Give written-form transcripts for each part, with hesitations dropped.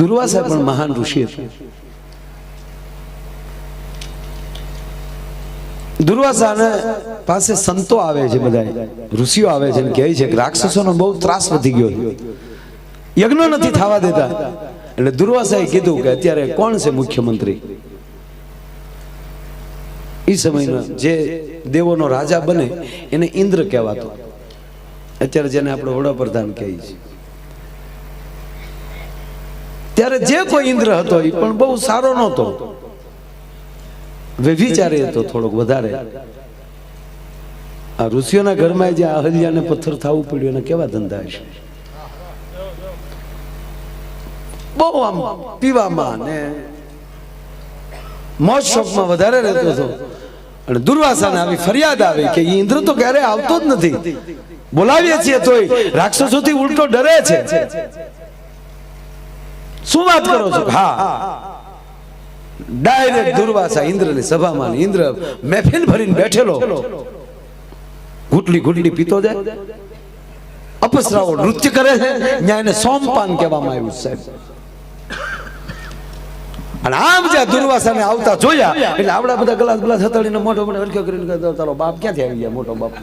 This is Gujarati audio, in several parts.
દુર્વાસા પણ મહાન ઋષિ હતા. દુર્વાસાને પાસે સંતો આવે છે, બધા ઋષિઓ આવે છે અને કહે છે કે રાક્ષસોનો બહુ ત્રાસ વધી ગયો, યજ્ઞ નથી થવા દેતા. એટલે દુર્વાસાએ કીધું કે અત્યારે કોણ છે મુખ્યમંત્રી? એ સમયનો જે દેવોનો રાજા બને એને ઇન્દ્ર કહેવાતો, અત્યારે જેને આપણે વડાપ્રધાન કહીએ છીએ. ત્યારે જે કોઈ ઇન્દ્ર હતો એ પણ બહુ સારો નહોતો, વ્યભિચારી હતો થોડોક વધારે. આ ઋષિઓના ઘરમાં જે અહલ્યાને પથ્થર થવું પડ્યું એને કેવા ધંધા હશે? બહુ આમ પીવામાં ને મોજ શોખમાં વધારે રહેતો હતો. અને દુર્વાસાને આવી ફરિયાદ આવી કે ઇન્દ્ર તો ક્યારે આવતો જ નથી, બોલાવીએ છીએ તોય રાક્ષસોથી ઉલટો ડરે છે. શું વાત કરો છો? હા, ડાયરેક્ટ દુર્વાસા ઇન્દ્રની સભામાં, ઇન્દ્ર મહેફિલ ભરીને બેઠેલો, ઘૂંટડી ઘૂંટડી પીતો જાય, અપસરાઓ નૃત્ય કરે છે. ત્યાં એને સોમપાન કહેવામાં આવ્યું સાહેબ. અને આમ જ્યાં દુર્વાસાને આવતા જોયા એટલે આપડા બધા ગ્લાસ ગ્લાસ હતાડીને મોટો મોટો હરખ્યો કરીને તારો બાપ ક્યાંથી આવી ગયા? મોટો બાપ.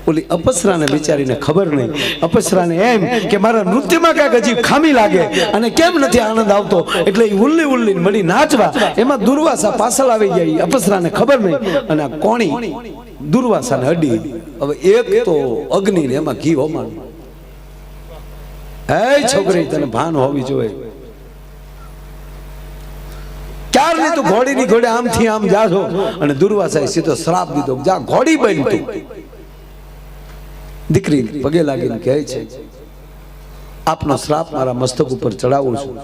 ઓલી અપસરાને બિચારીને ખબર નહીં. અપસરાને એમ કે મારા નૃત્યમાં ક્યાંક હજી ખામી લાગે અને કેમ નથી આનંદ આવતો, એટલે એ ઉલ્લી ઉલ્લી મળી નાચવા. એમાં દુર્વાસા પાછળ આવી જાય, અપસરાને ખબર નહીં. અને આ કોણી દુર્વાસાને અડી. હવે એક તો અગ્નિ ને એમાં ઘી હોમાનું. હે છોકરી, તને ભાન હોવી જોઈએ. ક્યારની તું ઘોડીની ઘોડે આમથી આમ જાશો. અને દુર્વાસાએ સીધો શ્રાપ દીધો, જા ઘોડી બન તું. દીકરી પગે લાગીને કહે છે, આપનો શ્રાપ મારા મસ્તક ઉપર ચડાવું છું,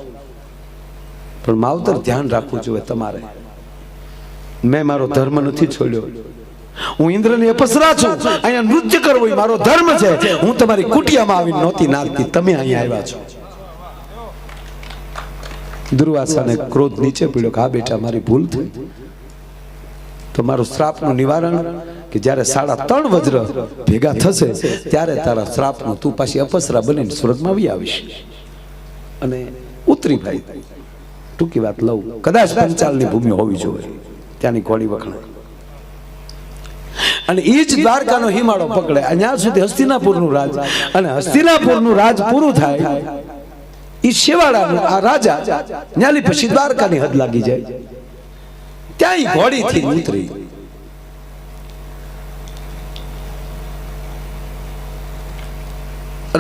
પણ માવતર ધ્યાન રાખવું જોઈએ તમારે. મેં મારો ધર્મ નથી છોડ્યો. હું ઇન્દ્રની અપસરા છું, અહીંયા નૃત્ય કરવું એ મારો ધર્મ છે. હું તમારી કુટિયામાં આવીને નહોતી નાખતી, તમે અહીંયા આવ્યા છો. દુર્વાસાને ક્રોધ નીચે પડ્યો કે હા બેટા, મારી ભૂલ થઈ. તો મારું શ્રાપનું નિવારણ કે જ્યારે 3.5 વજ્ર ભેગા થશે ત્યારે તારા શ્રાપનું તું પાછી અપસરા બનીને સ્વર્ગમાં આવી આવીશ. અને ઉતરી ભાઈ, ટૂંકી વાત લઉં, કદાચ પંચાલની ભૂમિ હોવી જોઈએ, ત્યાંની ઘોડી વખણાય. અને એ જ દ્વારકાનો હિમાળો પકડે. અહીંયા સુધી હસ્તિનાપુરનું રાજ, અને હસ્તિનાપુરનું રાજ પૂરું થાય એ શેવાળાનો આ રાજા ન્યાલી પછી દ્વારકાની હદ લાગી જાય. ત્યાં ઘોડીથી ઉતરી.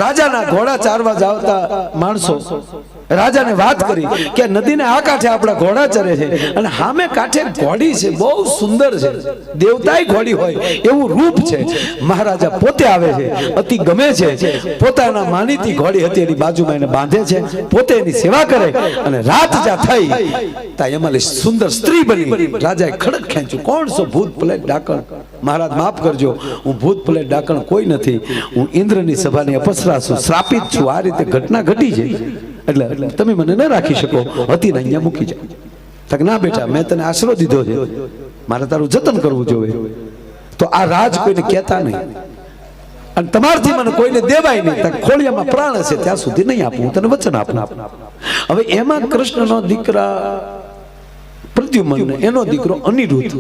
રાજાના ઘોડા ચારવા જાવતા માણસો રાજાને વાત કરી કે નદીને આ કાંઠે આપણા ઘોડા ચરે છે, અને સામે કાંઠે ઘોડી છે, બહુ સુંદર છે, દેવતાય ઘોડી હોય એવું રૂપ છે. મહારાજા પોતે આવે છે, અતિ ગમે છે. પોતાના માનીતી ઘોડી હતી એની બાજુમાં એને બાંધે છે, પોતે એની સેવા કરે. અને રાત જ્યાં થઈ ત્યાં એમાં સુંદર સ્ત્રી બની. રાજાએ ખડક ખેંચ્યું, કોણ છો? ભૂત પ્લેટ ડાકણ. મહારાજ માફ કરજો, હું ભૂત પ્લેટ ડાકણ કોઈ નથી, હું ઇન્દ્રની સભાની અપસરા છું, શ્રાપિત છું. આ રીતે ઘટના ઘટી છે, એટલે તમે મને ન રાખી શકો, હતીને અહીંયા મૂકી જાઓ. તક ના બેટા, મેં તને આશરો દીધો છે, મારે તારું જતન કરવું જોઈએ. તો આ રાજ કોઈને કહેતા નહીં, અને તમારથી મને કોઈને દેવાય નહીં. ખોળિયામાં પ્રાણ હશે ત્યાં સુધી નહીં આપું, હું તને વચન આપું. હવે એમાં કૃષ્ણનો દીકરા પ્રદ્યુમન, એનો દીકરો અનિરુદ્ધ,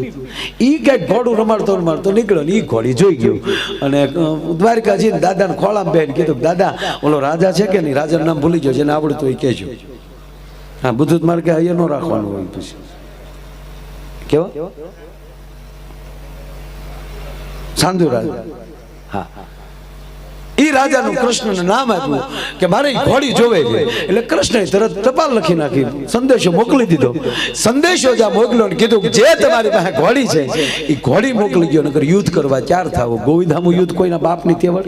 ઈ કઈક ઘોડું રમાડતો રમાડતો નીકળ્યો. ઈ ઘોડી જોઈ ગયો અને દ્વારકાજી દાદાને ખોળામાં બેન કીધું, દાદા ઓલો રાજા છે કે નહીં? રાજાનું નામ ભૂલી ગયો, જેને આવડતું એ કહેજો. હા, બધું મારે કે અહીંયા નો રાખવાનું હોય. પછી કેવો સાંધુ રાજા. હા, ઈ રાજાનું કૃષ્ણનું નામ આપ્યું કે મારે ઘોડી જોવે છે. એટલે કૃષ્ણએ તરત ટપાલ લખી નાખી, સંદેશો મોકલી દીધો. સંદેશો જ્યાં મોકલ્યો ને કીધું જે તમારી પાસે ઘોડી છે એ ઘોડી મોકલી ગયો, નકર યુદ્ધ કરવા ચાર થાવો. ગોવિંદામું યુદ્ધ કોઈના બાપની તેવડ.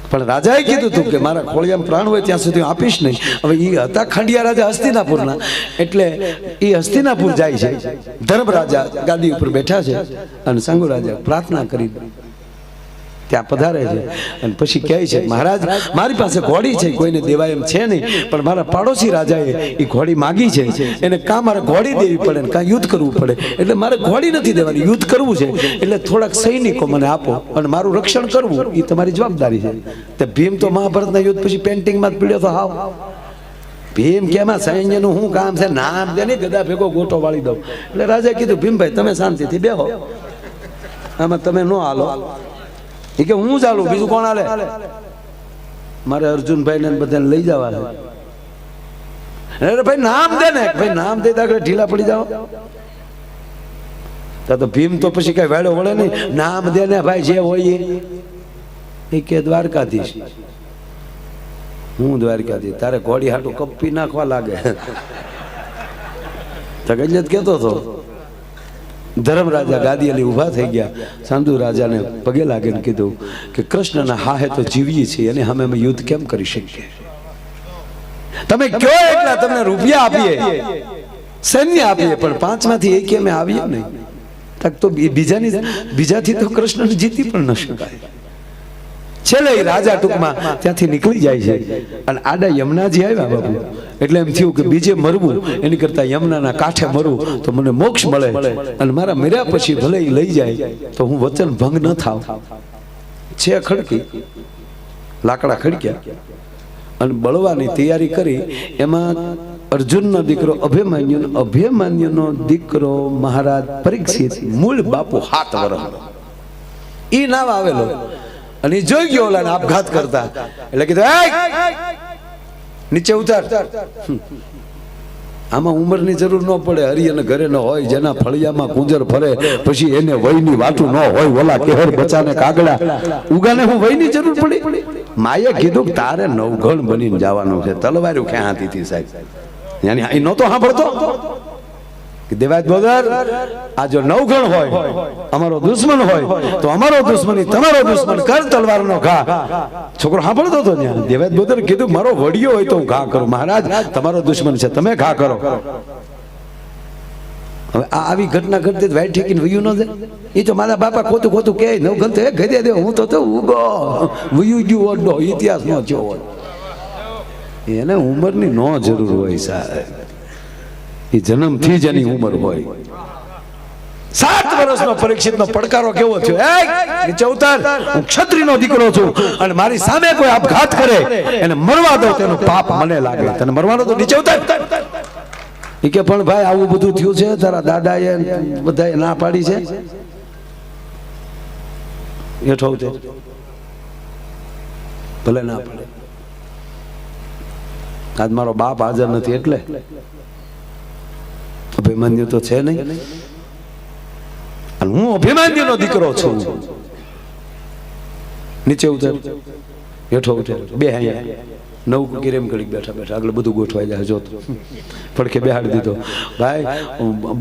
પણ રાજાએ કીધું હતું કે મારા ખોળિયામાં પ્રાણ હોય ત્યાં સુધી આપીશ નહીં. હવે એ હતા ખંડિયા રાજા હસ્તિનાપુરના, એટલે એ હસ્તિનાપુર જાય છે. ધર્મ રાજા ગાદી ઉપર બેઠા છે અને સંગુ રાજા પ્રાર્થના કરી ત્યાં પધારે છે અને પછી કહે છે મહારાજ મારી પાસે ઘોડી છે, કોઈને દેવાય એમ છે નહીં, પણ મારા પાડોશી રાજાએ એ ઘોડી માગી છે, એને કાં મારે ઘોડી દેવી પડે ને કાં યુદ્ધ કરવું પડે, એટલે મારે ઘોડી નથી દેવાની, યુદ્ધ કરવું છે, એટલે થોડાક સૈનિકો મને આપો અને મારું રક્ષણ કરવું એ તમારી જવાબદારી છે. તે ભીમ તો મહાભારતના યુદ્ધ પછી પેન્ટિંગમાં જ પીડ્યો તો હાવ. ભીમ કે એમાં સૈન્યનું શું કામ છે, નામ દે નહીં ગદા ભેગો ગોટો વાળી દઉં. એટલે રાજાએ કીધું ભીમભાઈ તમે શાંતિથી બેહો, આમાં તમે ન હાલો. એ કે હું ચાલું, બીજું કોણ હાલે? મારે અર્જુનભાઈ ને બધાને લઈ જવા છે. અરે ભાઈ નામ દે ને, ભાઈ નામ દે આગળ ઢીલા પડી જાઓ. તો ભીમ તો પછી કઈ વેળો વળે નહીં, નામ દે ને ભાઈ જે હોય એ કે દ્વારકાધીશ. હું દ્વારકાધીશ, તારે ઘોડી હાટું કપી નાખવા લાગે. તગજ કેતો હતો. ધર્મરાજા ગાદી અલી ઉભા થઈ ગયા, સાંધુ રાજાને પગે લાગીને કીધું કે કૃષ્ણના હાહે તો જીવીએ છીએ અને અમે યુદ્ધ કેમ કરી શકીએ? તમે કયો એટલા તમને રૂપિયા આપીએ, સૈન્ય આપીએ, પણ 5 માંથી એક અમે આવીએ નહીં. તક તો બીજાથી તો કૃષ્ણને જીતી પણ ન શકાય. છેલ્લે રાજા ટૂંકમાં ત્યાંથી નીકળી જાય છે અને આડા યમુનાજી આવ્યા બાપુ. એટલે એમ થયું કે બીજે મરવું એની કરતા યમુનાના કાંઠે મરવું તો મને મોક્ષ મળે, અને મારા મર્યા પછી ભલે એ લઈ જાય તો હું વચન ભંગ ન થાવ. છે ખડકી, લાકડા ખડક્યા અને બળવાની તૈયારી કરી. એમાં અર્જુનનો દીકરો અભિમન્યુનો દીકરો મહારાજ પરીક્ષિત, મૂળ બાપુ 7 વર્ષનો, ઈ નામ આવેલો અને જોઈ ગયો ઓલાને આપઘાત કરતા. એટલે કીધું નીચે ઉતાર. આમાં ઉંમરની જરૂર ન પડે, હરિયને ઘરે ન હોય, જેના ફળિયામાં કુંજર ફરે પછી એને વયની વાતું ન હોય, ઓલા કેહર બચાને કાગડા ઉગાને હું વયની જરૂર પડી? માએ કીધું તારે નવઘણ બનીને જવાનું છે. તલવારું ક્યાં હતી સાહેબ? યાની નહોતો સાંભળતો કે દેવાજ બોદર આ જો નવઘણ હોય, અમારો દુશ્મન હોય તો અમારો દુશ્મની તમારો દુશ્મન કર તલવારનો ઘા. છોકરો સાંભળતો હતો. દેવાજ બોદર કીધું મારો વડિયો હોય તો હું ઘા કરું. મહારાજ તમારો દુશ્મન છે, તમે ઘા કરો. હવે આવી ઘટના ઘટતી વાઈટ ઠેકીને વયું ન જાય. એ તો મારા બાપા ખોતું ખોતું કે નવઘણ તો ગધે દે, હું તો ઉગો વયું ગયું ઓડો ઇતિહાસ નો થયો હોય. એને ઉંમરની નો જરૂર હોય સાહેબ, એ જન્મથી જ એની ઉંમર હોય. 7 વર્ષનો પરીક્ષિતનો પડકારો કેવો થયો? નીચે ઉતાર, હું ક્ષત્રિયનો દીકરો છું અને મારી સામે કોઈ આપઘાત કરે એને મરવા દો, તેનું પાપ મને લાગે. તને મરવાનો તો નીચે ઉતાર. એ કે પણ ભાઈ આવું બધું થયું છે, તારા દાદાએ બધાએ ના પાડી છે. હેઠો ઉતર, ભલે ના પાડે. આજ મારો બાપ હાજર નથી એટલે અભિમન્યુ તો છે નહીં, અને હું અભિમન્યુનો દીકરો છું. નીચે ઉતર, હેઠો ઉતર, બે નવ કિરેમ ઘડી બેઠા બેઠા આગળ બધું ગોઠવાઈ જાય. જોતો પડખે બેહાડી દીધો. ભાઈ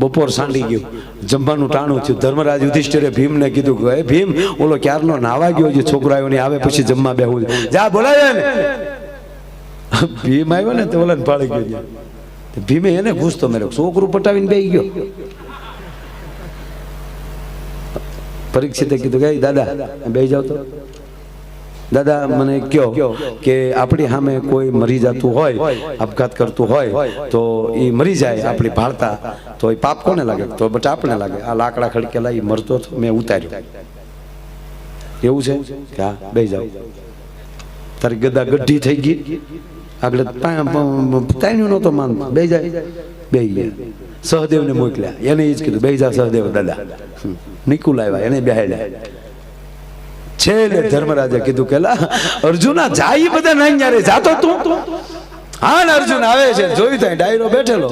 બપોર સાંડી ગયું, જમવાનું ટાણું થયું. ધર્મરાજ યુધિષ્ઠિરે ભીમને કીધું કે ભીમ ઓલો ક્યારનો નાવા ગયો છે, છોકરાઓ ની આવે પછી જમવા બેહવું જા, બોલાવે ને. ભીમ આવ્યો ને તો ઓલાને પાડી ગયો. ભીમે એને ઘૂસતો મેળ્યો, છોકરું પટાવીને બેહી ગયો. પરીક્ષિતે કીધું કે દાદા બેહી જાવ તો. દાદા મને કયો કે આપણી સામે કોઈ મરી જતું હોય, આપઘાત કરતું હોય તો એ મરી જાય આપણી ભાળતા, તો એ પાપ કોને લાગે? તો બટ આપણે લાગે. આ લાકડા ખડકેલા એ મરતો હતો, મેં ઉતાર્યો. એવું છે કે હા બેહી જાવ. તારી ગદા ગઢી થઈ ગઈ, આગળ તાણ્યું નતો માનતો, બેહી જાય. બેહી ગયા. સહદેવને મોકલ્યા, એને એ જ કીધું બેહી જા સહદેવ. દાદા નિકુલ આવ્યા, એને બેહાડ્યા. છેલ્લે ધર્મરાજે કીધું કે અર્જુના જાય બધા નહીં યારે જાતો તું. હા ને અર્જુન આવે છે, જોયું ત્યાં ડાયરો બેઠેલો,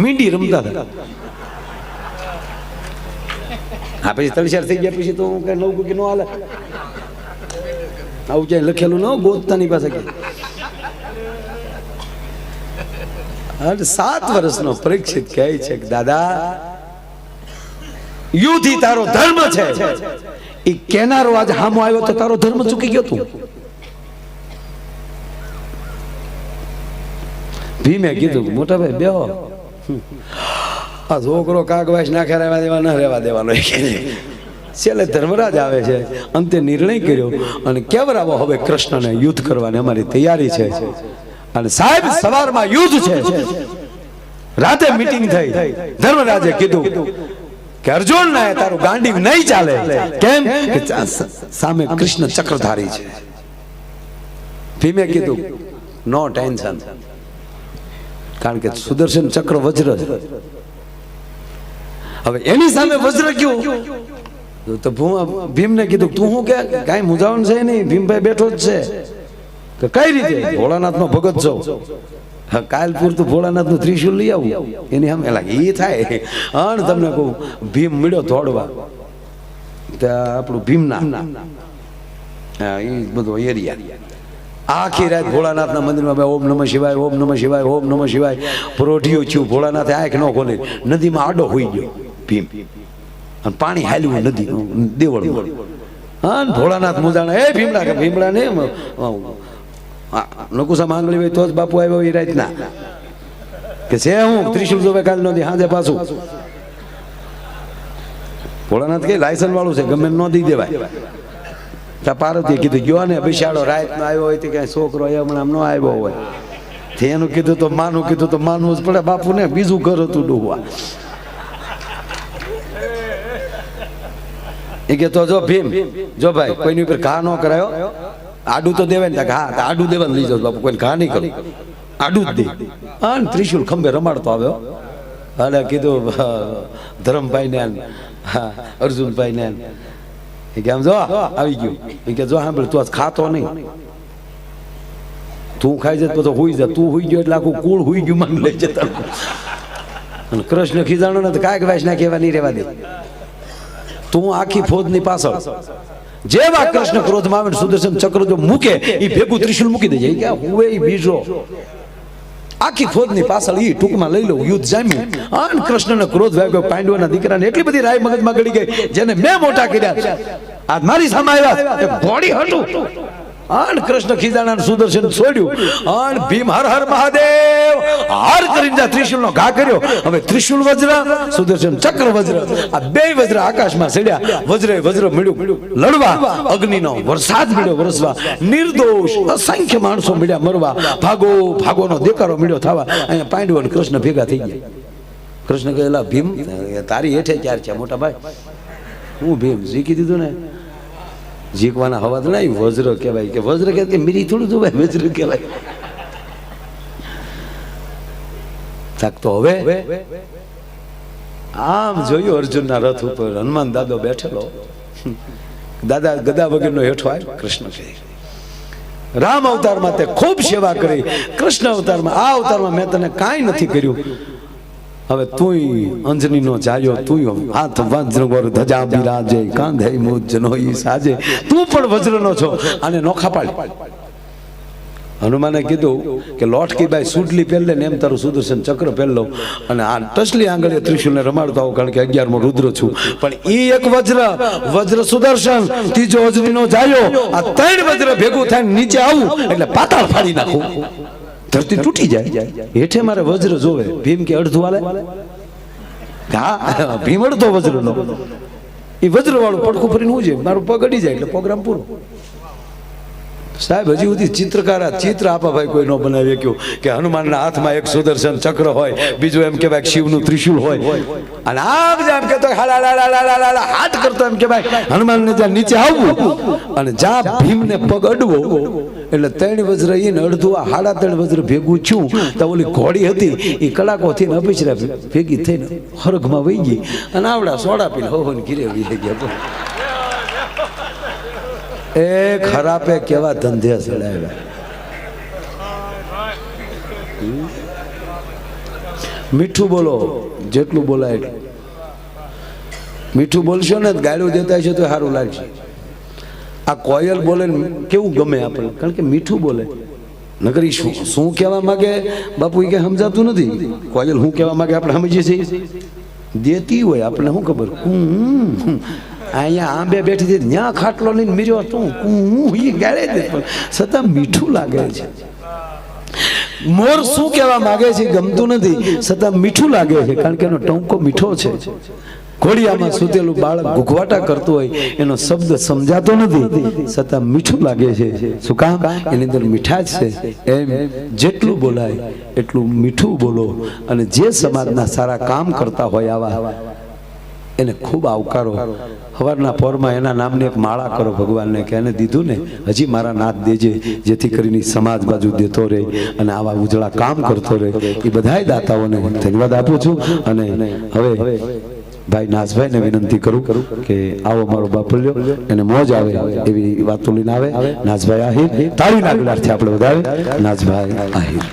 મીંડી રમતા હતા. હા પછી 3-4 થઈ ગયા પછી તો હું કઈ નવું કે ન હાલે. આવું ક્યાંય લખેલું ન ગોતતાની પાસે. 7 વર્ષનો પરીક્ષિત કહે છે કે દાદા યુદ્ધ તારો ધર્મ છે. એ કેનારો આજ હામો આવ્યો તો તારો ધર્મ ચૂકી ગયો તું. ભીમે કીધું મોટા ભાઈ બેહો, આ છોકરો કાગવાસ નાખે રહેવા દેવા ન રહેવા દેવાનો. છેલ્લે ધર્મરાજ આવે છે, અંતે નિર્ણય કર્યો અને કેવરાવો હવે કૃષ્ણને યુદ્ધ કરવાની અમારી તૈયારી છે. અને સાહેબ સવારમાં યુદ્ધ છે, રાતે મીટિંગ થઈ. ધર્મરાજે કીધું કે અર્જુન ના તારું ગાંડી નહીં ચાલે. કેમ કે સામે કૃષ્ણ ચક્રધારી છે. ભીમે કીધું નો ટેન્શન, કારણ કે સુદર્શન ચક્ર વજ્ર છે. હવે એની સામે વજ્ર કયું? તો ભીમને કીધું તું શું કે કાંઈ મૂંઝાવણ છે નહીં, ભીમભાઈ બેઠો જ છે. કે કઈ રીતે? ભોળાનાથ નો ભગત છો. હા, કાલ પૂરતું ભોળાનાથ નું ત્રિશુલ લઈ આવું. એની સામે લાગે એ થાય. અને તમને કહું, ભીમ મળ્યો દોડવા ત્યાં આપણું ભીમના એ બધો એરિયા આખી રાત ભોળાનાથના મંદિરમાં ઓમ નમઃ શિવાય, ઓમ નમઃ શિવાય, ઓમ નમઃ શિવાય. પરોઢિયું થયું, ભોળાનાથે આંખ ન ખોલી, નદીમાં આડો હોઈ ગયો ભીમ. અને પાણી હાલ્યું નદી દેવળમાં. હા, ભોળાનાથ મુજાણા, એ ભીમડા કે ભીમડા ને નકુસા માંગલી હોય તો જ બાપુ આવ્યો એ રાતના કે છે હું ત્રિશુલ જોવે કાલ નો દી હાજે પાછું. ભોળાનાથ કે લાયસન્સ વાળું છે, ગમે ન દી દેવાય. પાર્વતીએ કીધું ગયો ને બિશાડો રાત નો આવ્યો હોય તો કઈ છોકરો હમણાં ન આવ્યો હોય. એનું કીધું તો માનું, કીધું તો માનવું જ પડે બાપુ ને. બીજું ઘર હતું ડૂબવા. એ કે તો જો ભીમ, જો ભાઈ કોઈની ઉપર ઘા ન કરાયો, આડું તો દેવાય ને. હા, આડું દેવાનું લઈ જાવ બાપુ, કોઈ ઘા નહીં કરું, આડું જ દે. હા, ત્રિશુલ ખંભે રમાડતો આવ્યો. અને કીધું ધરમભાઈ ને, અર્જુનભાઈ ને, એ કે આમ જો આવી ગયું. એ કે જો સાંભળ, તું આજ ખાતો નહીં, તું ખાઈ જાય તો હુઈ જા. તું હુઈ ગયો એટલે આખું કુળ હુઈ ગયું મને લઈ જતા. અને કૃષ્ણ ખીજાણો ને તો કાંઈક વાસ ના કહેવા નહીં રહેવા દે. તું આખી ફોજ ની પાછળ જેવા કૃષ્ણ ક્રોધમાં આવે સુદર્શન ચક્ર જો મૂકે એ ભેગું ત્રિશુલ મૂકી દેજે. હું એ બીજો આખી ફોજ ની પાછળ એ ટૂંકમાં લઈ લઉં. યુદ્ધ જામ્યું. અને કૃષ્ણને ક્રોધ વાગ્યો. પાંડવોના દીકરાને એટલી બધી રાય મગજમાં ગળી ગઈ, જેને મેં મોટા કર્યા આજ મારી સામે આવ્યા ઘોડી હતું. અને કૃષ્ણ ખીજાણા સુદર્શન છોડ્યું. અને ભીમ હર હર મહાદેવ હાર કરીને ત્રિશુલ નો ઘા કર્યો. હવે ત્રિશુલ વજ્ર, સુદર્શન ચક્ર વજ્ર, આ બે વજ્ર આકાશમાં ચડ્યા. વજ્રે વજ્ર મળ્યું લડવા, અગ્નિનો વરસાદ મળ્યો વરસવા, નિર્દોષ અસંખ્ય માણસો મળ્યા મરવા, ભાગો ભાગોનો દેકારો મળ્યો થવા. અહીંયા પાંડવો અને કૃષ્ણ ભેગા થઈ ગયા. કૃષ્ણ કહેલા ભીમ તારી હેઠે ક્યારે છે મોટા ભાઈ? હું ભીમ શીખી દીધું ને. જીકવાના હવા તો નહીં, વજ્ર કહેવાય. કે વજ્ર કે મીરી થોડું જોવાય, વજ્ર કહેવાય. તો હવે આમ જોયું અર્જુનના રથ ઉપર હનુમાન દાદો બેઠેલો. દાદા ગદા વગરનો હેઠો આવ્યો. કૃષ્ણ કહે રામ અવતારમાં તે ખૂબ સેવા કરી, કૃષ્ણ અવતારમાં આ અવતારમાં મેં તને કાંઈ નથી કર્યું. હવે તુંય અંજની નો જાયો, તુંય હાથ વજ્ર વર ધજા બિરાજે, કાંધે મુજ જનોઈ સાજે. તું પણ વજ્રનો છો, આને નોખા પાડી. હનુમાને કીધું કે લોટકી બાઈ સુડલી પહેરલે ને એમ તારું સુદર્શન ચક્ર પહેરલો, અને આ ટસલી આંગળીએ ત્રિશુલને રમાડતો આવું, કારણ કે 11મો રુદ્ર છું. પણ ઈ એક વજ્ર, વજ્ર સુદર્શન, ત્રીજો અજનીનો જાયો, આ ત્રણ વજ્ર ભેગું થઈને નીચે આવું એટલે પાતાળ ફાડી નાખું, ધરતી તૂટી જાય. હેઠે મારે વજ્ર જોવે. ભીમ કે અડધું હાલે? હા, ભીમ અડધો વજ્ર નો. એ વજ્ર વાળું પડખું ફરીને હું જાય, મારું પગ અડી જાય એટલે પ્રોગ્રામ પૂરો. સાહેબ હજી સુધી ચિત્રકાર ચિત્ર આપા ભાઈ કોઈ ન બનાવી શક્યું કે હનુમાનના હાથમાં એક સુદર્શન ચક્ર હોય, બીજું એમ કહેવાય શિવનું ત્રિશુલ હોય, અને આમ જેમ કહેતો હાથ કરતો એમ કહેવાય હનુમાનને જ્યાં નીચે આવવું અને જ્યાં ભીમને પગ અડવો એટલે ત્રણ વજ્ર ઈને અડધું આ 3.5 વજ્ર ભેગું છું. તો ઓલી ઘોડી હતી એ કલાકોથી અપીછરા ભેગી થઈને હરગમાં વહી ગઈ અને આવડા સોડા પીને હો ને ઘીરે વહી ગયા. એ ખરાપે કેવા ધંધે ચડાવ્યા. મીઠું બોલો, જેટલું બોલાય એટલું મીઠું બોલશો ને ગાળું દેતા છે તો સારું લાગશે. આ કોયલ બોલે ને કેવું ગમે આપણે, કારણ કે મીઠું બોલે. નકર શું કહેવા માંગે બાપુ એ કે સમજાતું નથી. કોયલ શું કહેવા માંગે આપણે સમજીએ છીએ, દેતી હોય આપણને શું ખબર. અહીંયા આંબે બેઠી હતી ત્યાં ખાટલો લઈને મીર્યો તું ગાળે દે, પણ છતાં મીઠું લાગે છે. મોર શું કહેવા માંગે છે ગમતું નથી, છતાં મીઠું લાગે છે, કારણ કે એનો ટંકો મીઠો છે. ઘોડિયામાં સૂતેલું બાળક ઘૂઘવાટા કરતું હોય, એનો શબ્દ સમજાતો નથી, છતાં મીઠું લાગે છે. શું કામ? એની અંદર મીઠાશ છે. એમ જેટલું બોલાય એટલું મીઠું બોલો, અને જે સમાજના સારા કામ કરતા હોય આવા એને ખૂબ આવકારો. સવારના પોરમાં એના નામની એક માળા કરો ભગવાનને, કે એને દીધું ને હજી મારા નાથ દેજે, જેથી કરીને સમાજ બાજુ દેતો રહે અને આવા ઉજળા કામ કરતો રહે. એ બધાય દાતાઓને ધન્યવાદ આપું છું. અને હવે ભાઈ નાથભાઈને વિનંતી કરું કે આવો મારો બાપુલ્યો, એને મોજ આવે એવી વાતો લઈને આવે. નાથભાઈ આહિર, તાળીના ગળાથી આપણે વધાવે. નાથભાઈ આહિર.